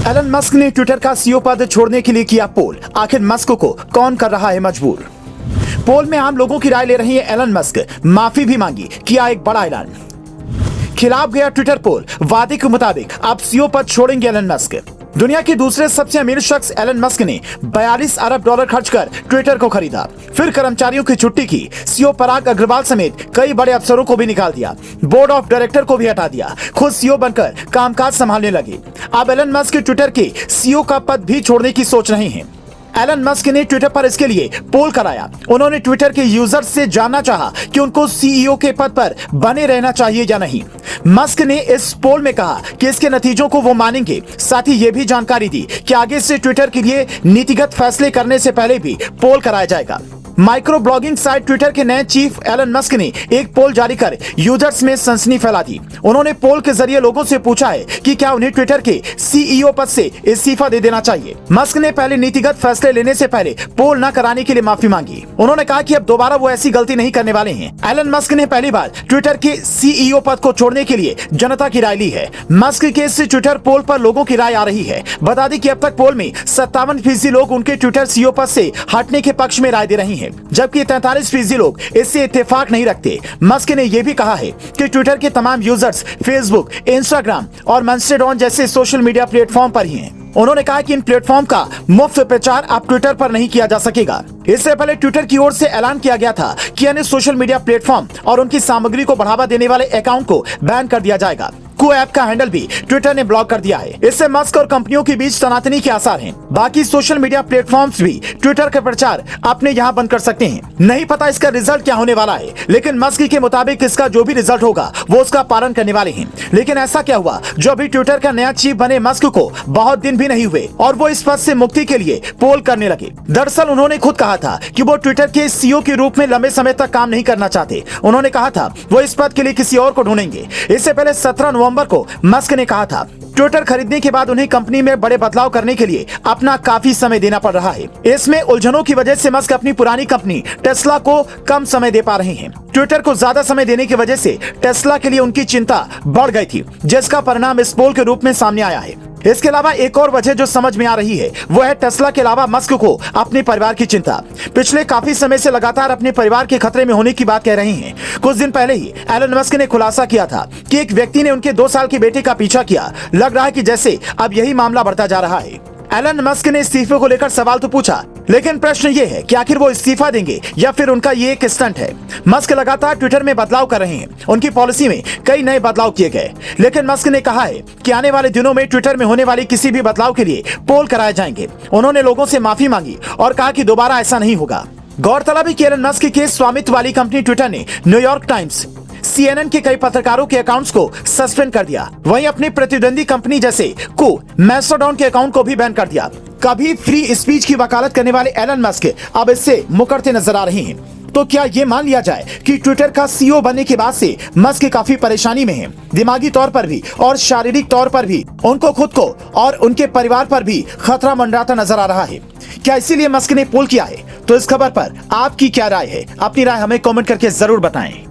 Elon Musk ने Twitter का CEO पद छोड़ने के लिए किया पोल। आखिर मस्क को कौन कर रहा है मजबूर? पोल में आम लोगों की राय ले रही है एलन मस्क। माफी भी मांगी, किया एक बड़ा ऐलान। खिलाफ गया ट्विटर पोल, वादे के मुताबिक अब सीईओ पद छोड़ेंगे एलन मस्क। दुनिया के दूसरे सबसे अमीर शख्स एलन मस्क ने 42 अरब डॉलर खर्च कर ट्विटर को खरीदा, फिर कर्मचारियों की छुट्टी की, सीईओ पराग अग्रवाल समेत कई बड़े अफसरों को भी निकाल दिया, बोर्ड ऑफ डायरेक्टर को भी हटा दिया, खुद सीईओ बनकर कामकाज संभालने लगे। अब एलन मस्क ट्विटर के सीईओ का पद भी छोड़ने की सोच रहे हैं। एलन मस्क ने ट्विटर पर इसके लिए पोल कराया। उन्होंने ट्विटर के यूजर्स से जानना चाहा कि उनको सीईओ के पद पर बने रहना चाहिए या नहीं। मस्क ने इस पोल में कहा कि इसके नतीजों को वो मानेंगे। साथ ही ये भी जानकारी दी कि आगे से ट्विटर के लिए नीतिगत फैसले करने से पहले भी पोल कराया जाएगा। माइक्रो ब्लॉगिंग साइट ट्विटर के नए चीफ एलन मस्क ने एक पोल जारी कर यूजर्स में सनसनी फैला दी। उन्होंने पोल के जरिए लोगों से पूछा है कि क्या उन्हें ट्विटर के सीईओ पद से इस्तीफा दे देना चाहिए। मस्क ने पहले नीतिगत फैसले लेने से पहले पोल न कराने के लिए माफी मांगी। उन्होंने कहा कि अब दोबारा वो ऐसी गलती नहीं करने वाले हैं। एलन मस्क ने पहली बार ट्विटर के सीईओ पद को छोड़ने के लिए जनता की राय ली है। मस्क के इस ट्विटर पोल पर लोगों की राय आ रही है। बता दें कि अब तक पोल में 57% लोग उनके ट्विटर सीईओ पद से हटने के पक्ष में राय दे रही है, जबकि 43% लोग इससे इत्तेफाक नहीं रखते। मस्क ने यह भी कहा है कि ट्विटर के तमाम यूजर्स फेसबुक, इंस्टाग्राम और मास्टरडॉन जैसे सोशल मीडिया प्लेटफॉर्म पर ही हैं। उन्होंने कहा कि इन प्लेटफॉर्म का मुफ्त प्रचार अब ट्विटर पर नहीं किया जा सकेगा। इससे पहले ट्विटर की ओर से ऐलान किया गया था कि अन्य सोशल मीडिया प्लेटफॉर्म और उनकी सामग्री को बढ़ावा देने वाले अकाउंट को बैन कर दिया जाएगा। को ऐप का हैंडल भी ट्विटर ने ब्लॉक कर दिया है। इससे मस्क और कंपनियों के बीच तनातनी के आसार हैं। बाकी सोशल मीडिया प्लेटफॉर्म्स भी ट्विटर का प्रचार अपने यहाँ बंद कर सकते हैं। नहीं पता इसका रिजल्ट क्या होने वाला है, लेकिन मस्क के मुताबिक इसका जो भी रिजल्ट होगा वो उसका पालन करने वाले हैं। लेकिन ऐसा क्या हुआ जो अभी ट्विटर का नया चीफ बने मस्क को बहुत दिन भी नहीं हुए और वो इस पद से मुक्ति के लिए पोल करने लगे। दरअसल उन्होंने खुद कहा था कि वो ट्विटर के सीईओ के रूप में लंबे समय तक काम नहीं करना चाहते। उन्होंने कहा था वो इस पद के लिए किसी और को ढूंढेंगे। इससे पहले 17 नवंबर को मस्क ने कहा था ट्विटर खरीदने के बाद उन्हें कंपनी में बड़े बदलाव करने के लिए अपना काफी समय देना पड़ रहा है। इसमें उलझनों की वजह से मस्क अपनी पुरानी कंपनी टेस्ला को कम समय दे पा रहे हैं। ट्विटर को ज्यादा समय देने की वजह से टेस्ला के लिए उनकी चिंता बढ़ गई थी, जिसका परिणाम इस पोल के रूप में सामने आया है। इसके अलावा एक और वजह जो समझ में आ रही है वो है टेस्ला के अलावा मस्क को अपने परिवार की चिंता। पिछले काफी समय से लगातार अपने परिवार के खतरे में होने की बात कह रहे हैं। कुछ दिन पहले ही एलन मस्क ने खुलासा किया था कि एक व्यक्ति ने उनके 2 साल के बेटे का पीछा किया। लग रहा है कि जैसे अब यही मामला बढ़ता जा रहा है। एलन मस्क ने इस्तीफे को लेकर सवाल तो पूछा, लेकिन प्रश्न ये है कि आखिर वो इस्तीफा देंगे या फिर उनका ये एक स्टंट है। मस्क लगातार ट्विटर में बदलाव कर रहे हैं। उनकी पॉलिसी में कई नए बदलाव किए गए, लेकिन मस्क ने कहा है कि आने वाले दिनों में ट्विटर में होने वाली किसी भी बदलाव के लिए पोल कराए जाएंगे। उन्होंने लोगों से माफी मांगी और कहा कि दोबारा ऐसा नहीं होगा। गौरतलब है कि एलन मस्क के स्वामित्व वाली कंपनी ट्विटर ने न्यूयॉर्क टाइम्स, CNN के कई पत्रकारों के अकाउंट्स को सस्पेंड कर दिया। वहीं अपनी प्रतिद्वंदी कंपनी जैसे मास्टरडॉन के अकाउंट को भी बैन कर दिया। कभी फ्री स्पीच की वकालत करने वाले एलन मस्क अब इससे मुकरते नजर आ रहे हैं। तो क्या ये मान लिया जाए कि ट्विटर का सीईओ बनने के बाद से मस्क काफी परेशानी में हैं, दिमागी तौर पर भी और शारीरिक तौर पर भी उनको खुद को और उनके परिवार पर भी खतरा मंडराता नजर आ रहा है? क्या इसीलिए मस्क ने पोल किया है? तो इस खबर पर आपकी क्या राय है? अपनी राय हमें कमेंट करके जरूर बताएं।